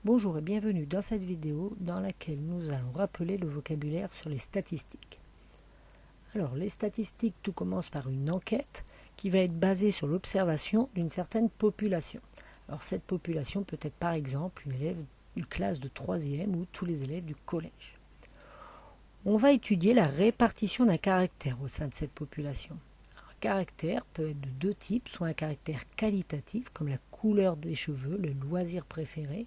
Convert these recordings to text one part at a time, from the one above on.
Bonjour et bienvenue dans cette vidéo dans laquelle nous allons rappeler le vocabulaire sur les statistiques. Alors les statistiques, tout commence par une enquête qui va être basée sur l'observation d'une certaine population. Alors cette population peut être par exemple une classe de 3e ou tous les élèves du collège. On va étudier la répartition d'un caractère au sein de cette population. Un caractère peut être de deux types, soit un caractère qualitatif comme la couleur des cheveux, le loisir préféré,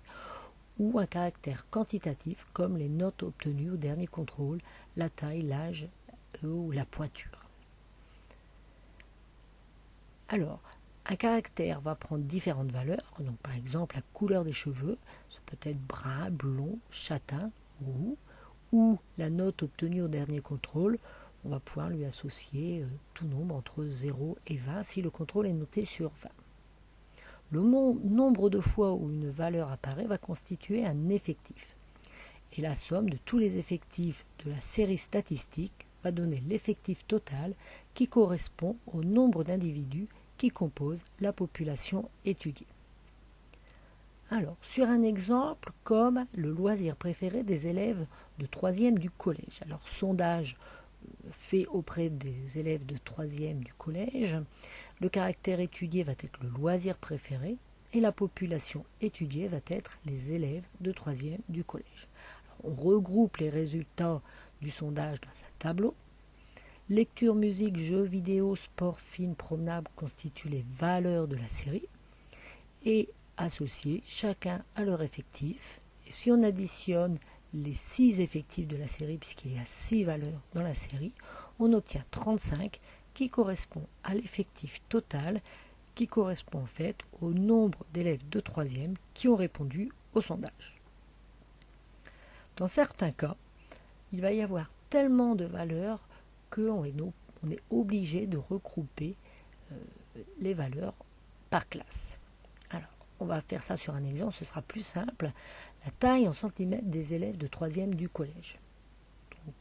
ou un caractère quantitatif comme les notes obtenues au dernier contrôle, la taille, l'âge ou la pointure. Alors, un caractère va prendre différentes valeurs, donc par exemple la couleur des cheveux, ça peut être brun, blond, châtain, roux, ou la note obtenue au dernier contrôle, on va pouvoir lui associer tout nombre entre 0 et 20 si le contrôle est noté sur 20. Le nombre de fois où une valeur apparaît va constituer un effectif. Et la somme de tous les effectifs de la série statistique va donner l'effectif total qui correspond au nombre d'individus qui composent la population étudiée. Alors, sur un exemple comme le loisir préféré des élèves de 3e du collège. Alors, sondage fait auprès des élèves de 3e du collège, le caractère étudié va être le loisir préféré et la population étudiée va être les élèves de 3e du collège. Alors, on regroupe les résultats du sondage dans un tableau. Lecture, musique, jeux vidéo, sport, film, promenade constituent les valeurs de la série et associés chacun à leur effectif. Et si on additionne les 6 effectifs de la série, puisqu'il y a 6 valeurs dans la série, on obtient 35 qui correspond à l'effectif total, qui correspond en fait au nombre d'élèves de 3e qui ont répondu au sondage. Dans certains cas, il va y avoir tellement de valeurs qu'on est obligé de regrouper les valeurs par classe. Alors, on va faire ça sur un exemple, ce sera plus simple. La taille en centimètres des élèves de 3e du collège. Donc,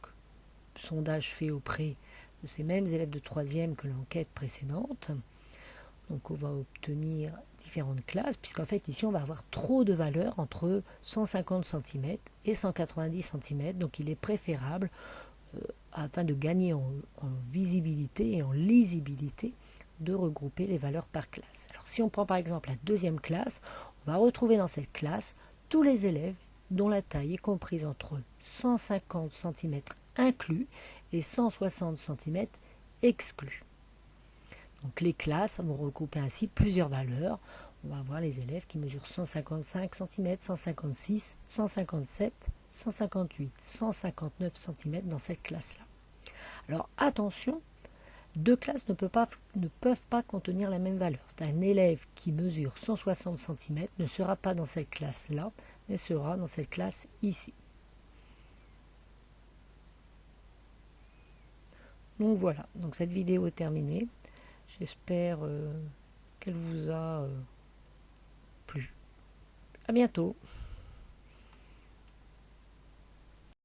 sondage fait auprès de ces mêmes élèves de 3e que l'enquête précédente. Donc on va obtenir différentes classes, puisqu'en fait ici on va avoir trop de valeurs entre 150 cm et 190 cm, donc il est préférable, afin de gagner en visibilité et en lisibilité, de regrouper les valeurs par classe. Alors si on prend par exemple la 2e classe, on va retrouver dans cette classe tous les élèves dont la taille est comprise entre 150 cm inclus et 160 cm exclus. Donc les classes vont regrouper ainsi plusieurs valeurs. On va avoir les élèves qui mesurent 155 cm, 156, 157, 158, 159 cm dans cette classe-là. Alors attention, deux classes ne peuvent pas contenir la même valeur. C'est un élève qui mesure 160 cm ne sera pas dans cette classe-là, mais sera dans cette classe ici. Donc voilà, donc cette vidéo est terminée. J'espère qu'elle vous a plu. À bientôt.